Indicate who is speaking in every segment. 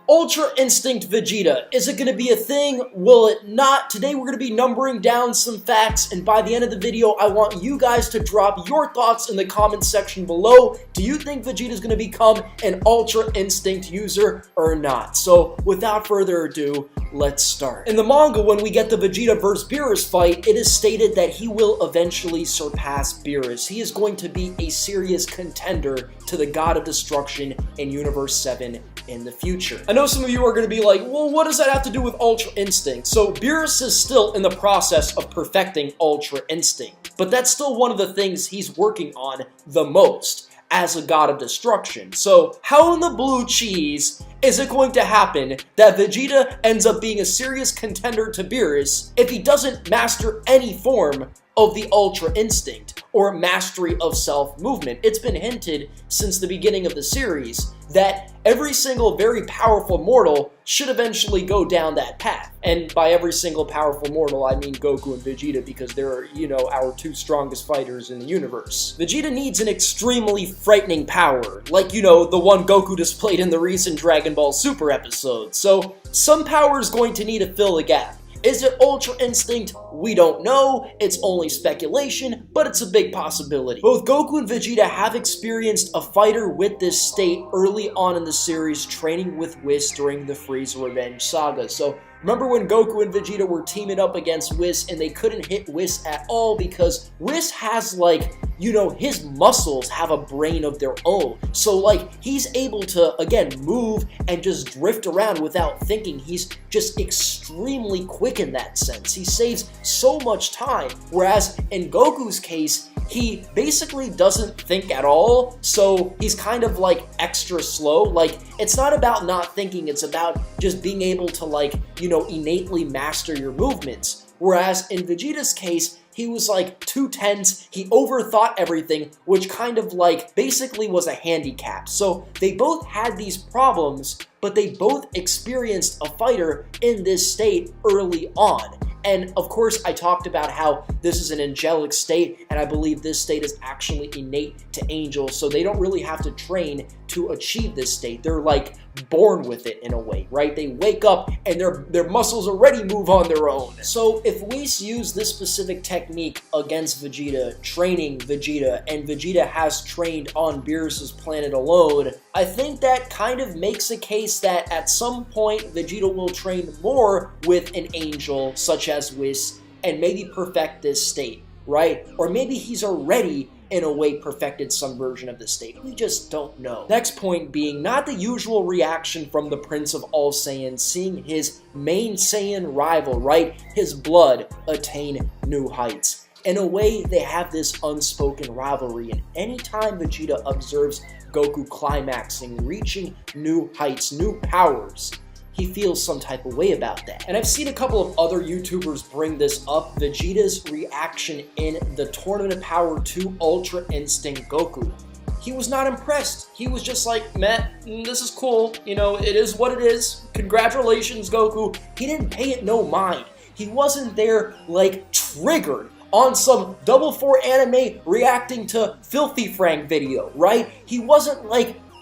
Speaker 1: Ultra Instinct Vegeta, is it going to be a thing? Will it not? Today we're going to be numbering down some facts, and by the end of the video, I want you guys to drop your thoughts in the comments section below. Do you think Vegeta is going to become an Ultra Instinct user or not? So without further ado, let's start. In the manga, when we get the Vegeta vs. Beerus fight, it is stated that he will eventually surpass Beerus. He is going to be a serious contender to the God of Destruction in Universe 7 in the future. I know some of you are going to be like, well, what does that have to do with Ultra Instinct? So Beerus is still in the process of perfecting Ultra Instinct, but that's still one of the things he's working on the most as a God of Destruction. So how in the blue cheese is it going to happen that Vegeta ends up being a serious contender to Beerus if he doesn't master any form of the Ultra Instinct or mastery of self-movement? It's been hinted since the beginning of the series that every single very powerful mortal should eventually go down that path. And by every single powerful mortal, I mean Goku and Vegeta, because they're, our two strongest fighters in the universe. Vegeta needs an extremely frightening power, like, the one Goku displayed in the recent Dragon Ball Super episode. So some power is going to need to fill the gap. Is it Ultra Instinct? We don't know. It's only speculation, but it's a big possibility. Both Goku and Vegeta have experienced a fighter with this state early on in the series, training with Whis during the Frieza Revenge saga. So remember when Goku and Vegeta were teaming up against Whis and they couldn't hit Whis at all because Whis has, his muscles have a brain of their own. So, he's able to, again, move and just drift around without thinking. He's just extremely quick in that sense. He saves so much time. Whereas in Goku's case, he basically doesn't think at all. So he's kind of extra slow. It's not about not thinking. It's about just being able to innately master your movements. Whereas in Vegeta's case, he was too tense, he overthought everything, which kind of basically was a handicap. So they both had these problems, but they both experienced a fighter in this state early on. And of course, I talked about how this is an angelic state, and I believe this state is actually innate to angels, so they don't really have to train to achieve this state. They're born with it in a way, right? They wake up and their muscles already move on their own. So if we use this specific technique against Vegeta, training Vegeta, and Vegeta has trained on Beerus's planet alone, I think that kind of makes a case that at some point Vegeta will train more with an angel such as Whis and maybe perfect this state, right? Or maybe he's already in a way perfected some version of the state. We just don't know. Next point being not the usual reaction from the Prince of All Saiyans seeing his main Saiyan rival, right, his blood, attain new heights. In a way, they have this unspoken rivalry, and anytime Vegeta observes Goku climaxing, reaching new heights, new powers, he feels some type of way about that. And I've seen a couple of other YouTubers bring this up, Vegeta's reaction in the Tournament of Power 2 Ultra Instinct Goku. He was not impressed. He was just like, meh, this is cool, it is what it is. Congratulations, Goku. He didn't pay it no mind. He wasn't there, triggered on some Double 4 anime reacting to Filthy Frank video, right? He wasn't,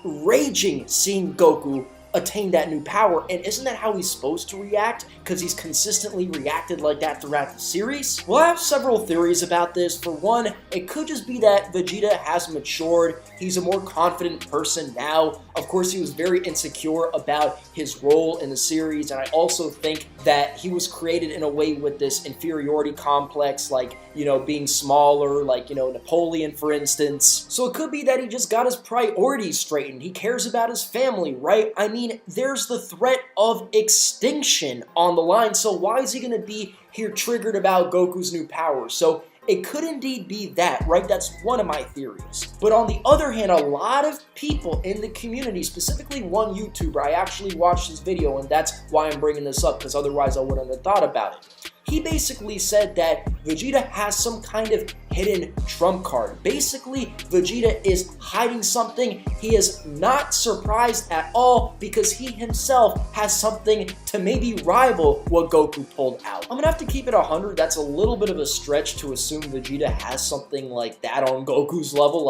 Speaker 1: raging seeing Goku attain that new power, and isn't that how he's supposed to react? Because he's consistently reacted like that throughout the series? Well, I have several theories about this. For one, it could just be that Vegeta has matured. He's a more confident person now. Of course, he was very insecure about his role in the series, and I also think that he was created in a way with this inferiority complex, being smaller, Napoleon, for instance. So it could be that he just got his priorities straightened. He cares about his family, right? I mean, there's the threat of extinction on the line, so why is he going to be here triggered about Goku's new power? So it could indeed be that, right? That's one of my theories. But on the other hand, a lot of people in the community, specifically one YouTuber, I actually watched his video, and that's why I'm bringing this up, because otherwise I wouldn't have thought about it. He basically said that Vegeta has some kind of hidden trump card. Basically, Vegeta is hiding something. He is not surprised at all because he himself has something to maybe rival what Goku pulled out. I'm gonna have to keep it 100. That's a little bit of a stretch to assume Vegeta has something like that on Goku's level,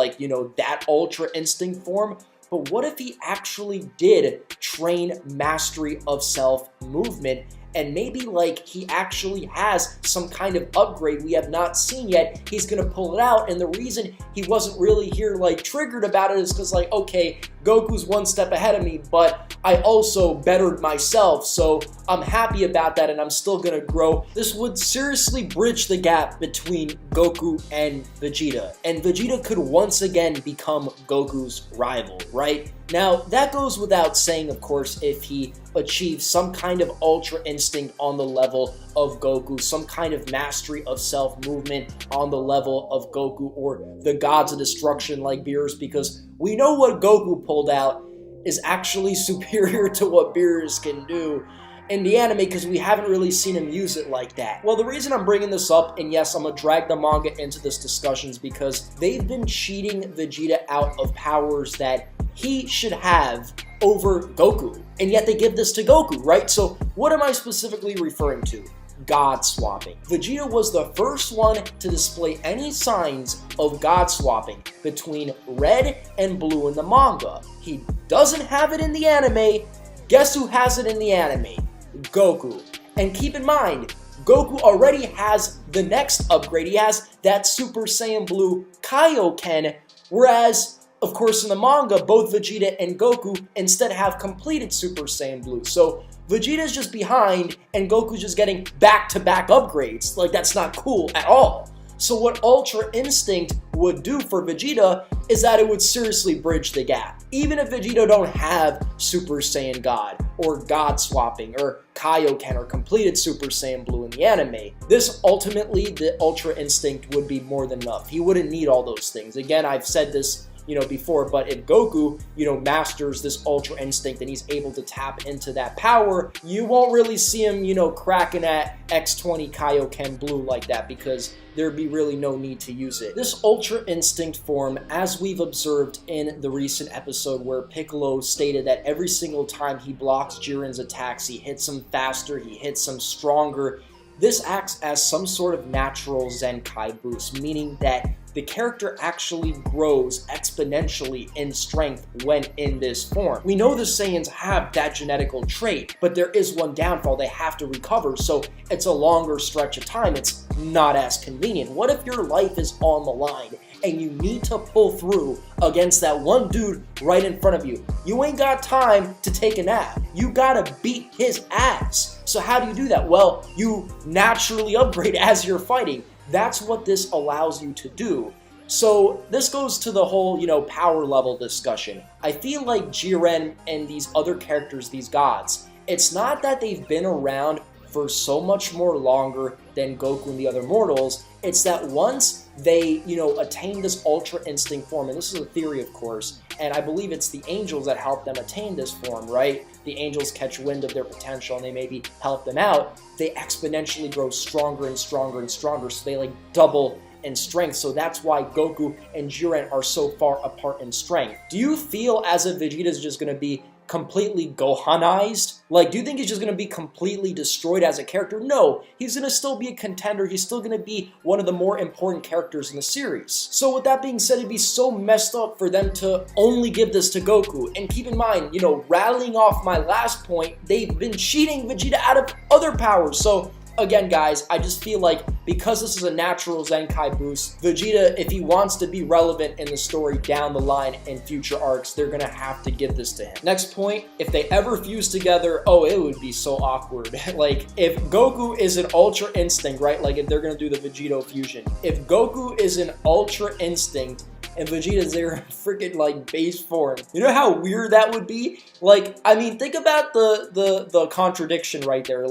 Speaker 1: that Ultra Instinct form. but what if he actually did train mastery of self movement? And maybe like he actually has some kind of upgrade we have not seen yet. He's gonna pull it out, and the reason he wasn't really here like triggered about it is because like, okay, Goku's one step ahead of me, but I also bettered myself, so I'm happy about that and I'm still gonna grow. This would seriously bridge the gap between Goku and Vegeta, and Vegeta could once again become Goku's rival, right? Now, that goes without saying, of course, if he achieves some kind of Ultra Instinct on the level of Goku, some kind of mastery of self-movement on the level of Goku, or the Gods of Destruction like Beerus, because we know what Goku pulled out is actually superior to what Beerus can do in the anime, because we haven't really seen him use it like that. Well, the reason I'm bringing this up, and yes, I'm gonna drag the manga into this discussion, is because they've been cheating Vegeta out of powers that he should have over Goku, and yet they give this to Goku, right? So what am I specifically referring to? God swapping. Vegeta was the first one to display any signs of God swapping between red and blue in the manga. He doesn't have it in the anime. Guess who has it in the anime? Goku. And keep in mind, Goku already has the next upgrade. He has that Super Saiyan Blue Kaioken, whereas of course, in the manga, both Vegeta and Goku instead have completed Super Saiyan Blue. So Vegeta's just behind, and Goku's just getting back-to-back upgrades. Like, that's not cool at all. So what Ultra Instinct would do for Vegeta is that it would seriously bridge the gap. Even if Vegeta don't have Super Saiyan God, or God swapping, or Kaioken, or completed Super Saiyan Blue in the anime, this ultimately, the Ultra Instinct would be more than enough. He wouldn't need all those things. Again, I've said this before, but if Goku, masters this Ultra Instinct and he's able to tap into that power, you won't really see him, cracking at X20 Kaioken Blue like that, because there'd be really no need to use it. This Ultra Instinct form, as we've observed in the recent episode where Piccolo stated that every single time he blocks Jiren's attacks, he hits him faster, he hits him stronger, this acts as some sort of natural Zenkai boost, meaning that the character actually grows exponentially in strength when in this form. We know the Saiyans have that genetical trait, but there is one downfall: they have to recover, so it's a longer stretch of time. It's not as convenient. What if your life is on the line and you need to pull through against that one dude right in front of you? You ain't got time to take a nap. You gotta beat his ass. So how do you do that? Well, you naturally upgrade as you're fighting. That's what this allows you to do. So this goes to the whole, power level discussion. I feel like Jiren and these other characters, these gods, it's not that they've been around for so much more longer than Goku and the other mortals. It's that once they, attain this Ultra Instinct form, and this is a theory, of course, and I believe it's the angels that help them attain this form, right? The angels catch wind of their potential and they maybe help them out. They exponentially grow stronger and stronger and stronger, so they double in strength. So that's why Goku and Jiren are so far apart in strength. Do you feel as if Vegeta is just going to be completely Gohanized? Do you think he's just going to be completely destroyed as a character? No, he's going to still be a contender. He's still going to be one of the more important characters in the series. So with that being said, it'd be so messed up for them to only give this to Goku. And keep in mind, rattling off my last point, they've been cheating Vegeta out of other powers. So again, guys, I just feel like because this is a natural Zenkai boost, Vegeta, if he wants to be relevant in the story down the line in future arcs, they're gonna have to give this to him. Next point, if they ever fuse together, oh, it would be so awkward. If Goku is an Ultra Instinct, right? If they're gonna do the Vegito fusion. If Goku is an Ultra Instinct and Vegeta's there in freaking base form, you know how weird that would be? I mean, think about the contradiction right there.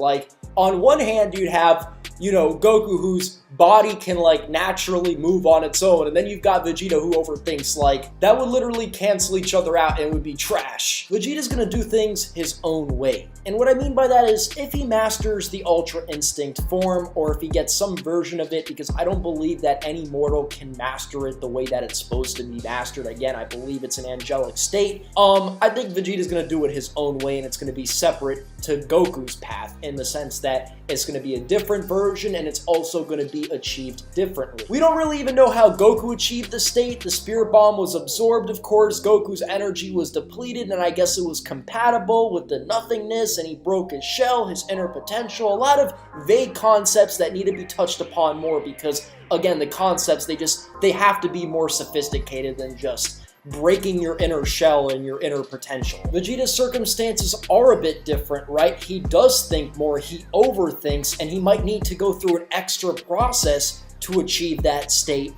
Speaker 1: On one hand, you'd have, Goku, whose body can, naturally move on its own, and then you've got Vegeta, who overthinks. That would literally cancel each other out, and it would be trash. Vegeta's gonna do things his own way. And what I mean by that is, if he masters the Ultra Instinct form, or if he gets some version of it, because I don't believe that any mortal can master it the way that it's supposed to be mastered. Again, I believe it's an angelic state. I think Vegeta's gonna do it his own way, and it's gonna be separate to Goku's path, in the sense that it's gonna be a different version, and it's also gonna be be achieved differently. We don't really even know how Goku achieved the state. The Spirit Bomb was absorbed, of course. Goku's energy was depleted, and I guess it was compatible with the nothingness, and he broke his shell, his inner potential. A lot of vague concepts that need to be touched upon more because, again, the concepts, they have to be more sophisticated than just breaking your inner shell and your inner potential. Vegeta's circumstances are a bit different, right? He does think more, he overthinks, and he might need to go through an extra process to achieve that state.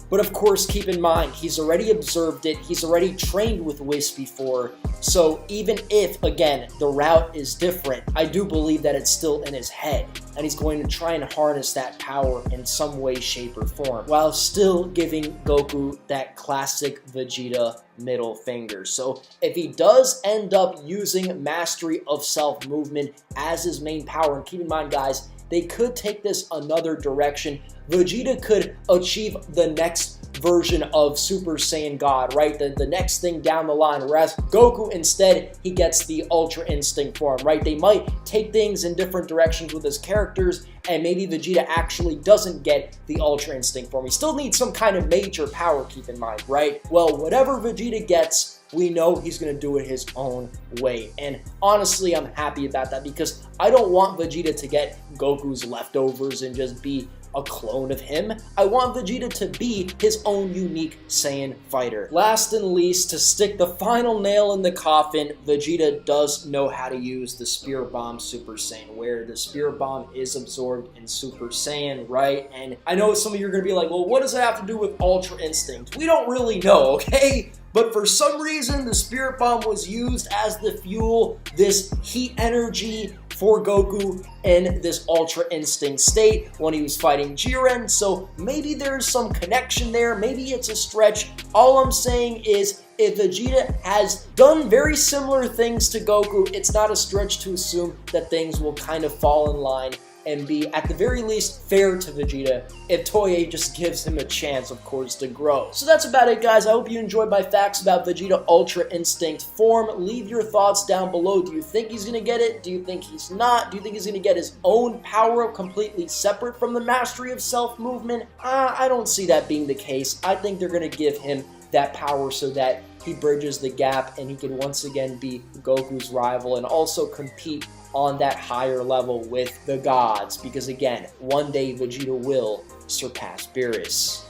Speaker 1: But of course, keep in mind, he's already observed it, he's already trained with Whis before, so even if, again, the route is different, I do believe that it's still in his head, and he's going to try and harness that power in some way, shape, or form, while still giving Goku that classic Vegeta middle finger. So if he does end up using Mastery of Self movement as his main power, and keep in mind, guys, they could take this another direction. Vegeta could achieve the next version of Super Saiyan God, right? The next thing down the line, whereas Goku, instead, he gets the Ultra Instinct form, right? They might take things in different directions with his characters, and maybe Vegeta actually doesn't get the Ultra Instinct form. He still needs some kind of major power, keep in mind, right? Well, whatever Vegeta gets, we know he's going to do it his own way. And honestly, I'm happy about that because I don't want Vegeta to get Goku's leftovers and just be a clone of him. I want Vegeta to be his own unique Saiyan fighter. Last and least, to stick the final nail in the coffin, Vegeta does know how to use the Spirit Bomb Super Saiyan, where the Spirit Bomb is absorbed in Super Saiyan, right? And I know some of you are going to be like, well, what does that have to do with Ultra Instinct? We don't really know, okay? But for some reason, the Spirit Bomb was used as the fuel, this heat energy for Goku in this Ultra Instinct state when he was fighting Jiren. So maybe there's some connection there. Maybe it's a stretch. All I'm saying is, if Vegeta has done very similar things to Goku, it's not a stretch to assume that things will kind of fall in line and be, at the very least, fair to Vegeta if Toei just gives him a chance, of course, to grow. So that's about it, guys. I hope you enjoyed my facts about Vegeta Ultra Instinct form. Leave your thoughts down below. Do you think he's going to get it? Do you think he's not? Do you think he's going to get his own power completely separate from the Mastery of Self movement? I don't see that being the case. I think they're going to give him that power so that he bridges the gap and he can once again be Goku's rival and also compete on that higher level with the gods, because again, one day Vegeta will surpass Beerus.